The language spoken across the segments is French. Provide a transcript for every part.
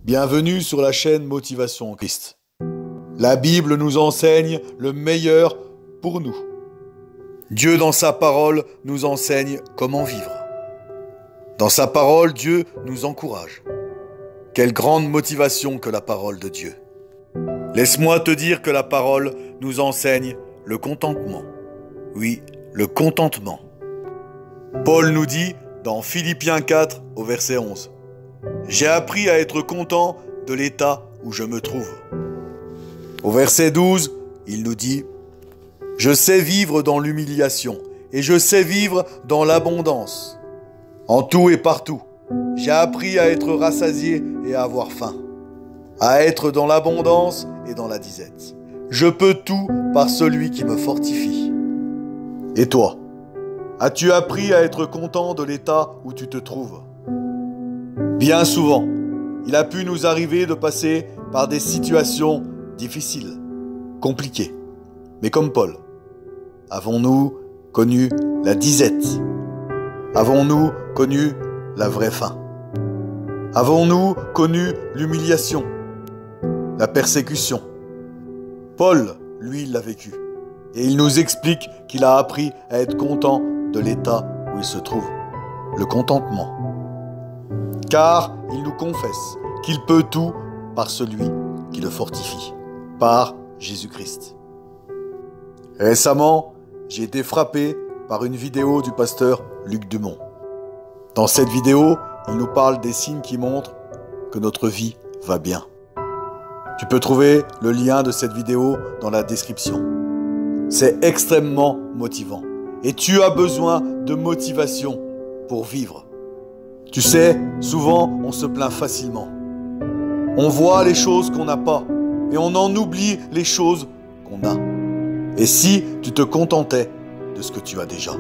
Bienvenue sur la chaîne Motivation en Christ. La Bible nous enseigne le meilleur pour nous. Dieu dans sa parole nous enseigne comment vivre. Dans sa parole, Dieu nous encourage. Quelle grande motivation que la parole de Dieu. Laisse-moi te dire que la parole nous enseigne le contentement. Oui, le contentement. Paul nous dit dans Philippiens 4 au verset 11. J'ai appris à être content de l'état où je me trouve. Au verset 12, il nous dit « Je sais vivre dans l'humiliation et je sais vivre dans l'abondance. En tout et partout, j'ai appris à être rassasié et à avoir faim, à être dans l'abondance et dans la disette. Je peux tout par celui qui me fortifie. » Et toi, as-tu appris à être content de l'état où tu te trouves ? Bien souvent, il a pu nous arriver de passer par des situations difficiles, compliquées. Mais comme Paul, avons-nous connu la disette ? Avons-nous connu la vraie faim ? Avons-nous connu l'humiliation, la persécution ? Paul, lui, il l'a vécu. Et il nous explique qu'il a appris à être content de l'état où il se trouve, le contentement. Car il nous confesse qu'il peut tout par celui qui le fortifie, par Jésus-Christ. Récemment, j'ai été frappé par une vidéo du pasteur Luc Dumont. Dans cette vidéo, il nous parle des signes qui montrent que notre vie va bien. Tu peux trouver le lien de cette vidéo dans la description. C'est extrêmement motivant et tu as besoin de motivation pour vivre. Tu sais, souvent, on se plaint facilement. On voit les choses qu'on n'a pas et on en oublie les choses qu'on a. Et si tu te contentais de ce que tu as déjà ?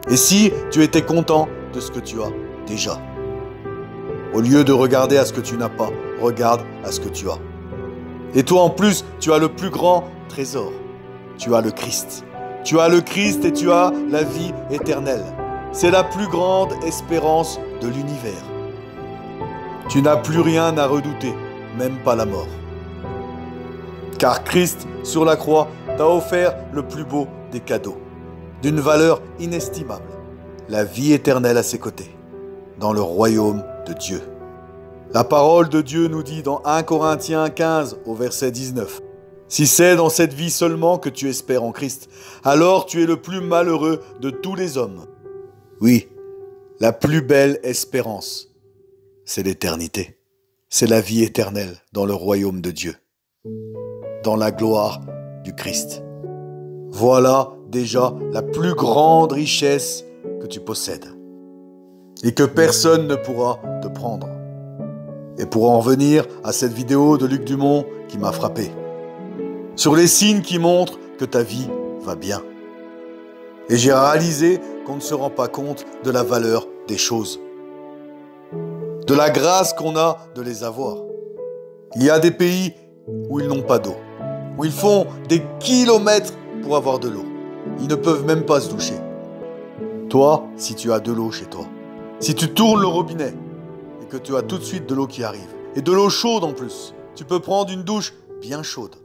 Et si tu étais content de ce que tu as déjà ? Au lieu de regarder à ce que tu n'as pas, regarde à ce que tu as. Et toi en plus, tu as le plus grand trésor. Tu as le Christ. Tu as le Christ et tu as la vie éternelle. C'est la plus grande espérance de l'univers. Tu n'as plus rien à redouter, même pas la mort. Car Christ, sur la croix, t'a offert le plus beau des cadeaux, d'une valeur inestimable, la vie éternelle à ses côtés, dans le royaume de Dieu. La parole de Dieu nous dit dans 1 Corinthiens 15 au verset 19, « Si c'est dans cette vie seulement que tu espères en Christ, alors tu es le plus malheureux de tous les hommes. » Oui, la plus belle espérance, c'est l'éternité. C'est la vie éternelle dans le royaume de Dieu, dans la gloire du Christ. Voilà déjà la plus grande richesse que tu possèdes et que personne ne pourra te prendre. Et pour en revenir à cette vidéo de Luc Dumont qui m'a frappé, sur les signes qui montrent que ta vie va bien. Et j'ai réalisé qu'on ne se rend pas compte de la valeur des choses, de la grâce qu'on a de les avoir. Il y a des pays où ils n'ont pas d'eau, où ils font des kilomètres pour avoir de l'eau. Ils ne peuvent même pas se doucher. Toi, si tu as de l'eau chez toi, si tu tournes le robinet et que tu as tout de suite de l'eau qui arrive, et de l'eau chaude en plus, tu peux prendre une douche bien chaude.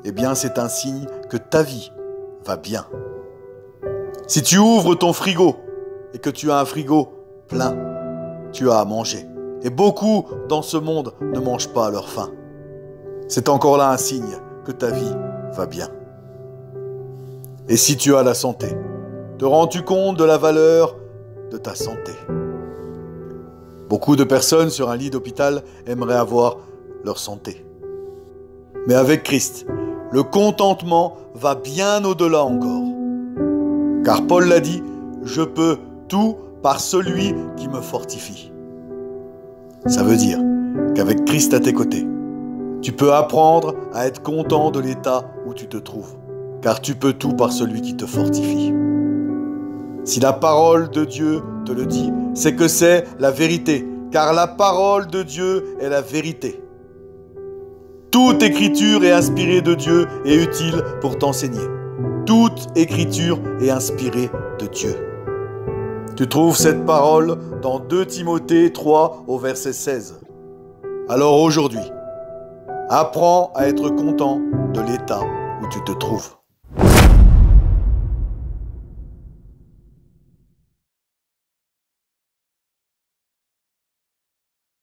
Eh bien, c'est un signe que ta vie va bien. Si tu ouvres ton frigo et que tu as un frigo plein, tu as à manger. Et beaucoup dans ce monde ne mangent pas à leur faim. C'est encore là un signe que ta vie va bien. Et si tu as la santé, te rends-tu compte de la valeur de ta santé ? Beaucoup de personnes sur un lit d'hôpital aimeraient avoir leur santé. Mais avec Christ, le contentement va bien au-delà encore. Car Paul l'a dit, « Je peux tout par celui qui me fortifie. » Ça veut dire qu'avec Christ à tes côtés, tu peux apprendre à être content de l'état où tu te trouves, car tu peux tout par celui qui te fortifie. Si la parole de Dieu te le dit, c'est que c'est la vérité, car la parole de Dieu est la vérité. Toute écriture est inspirée de Dieu et utile pour t'enseigner. Toute écriture est inspirée de Dieu. Tu trouves cette parole dans 2 Timothée 3 au verset 16. Alors aujourd'hui, apprends à être content de l'état où tu te trouves.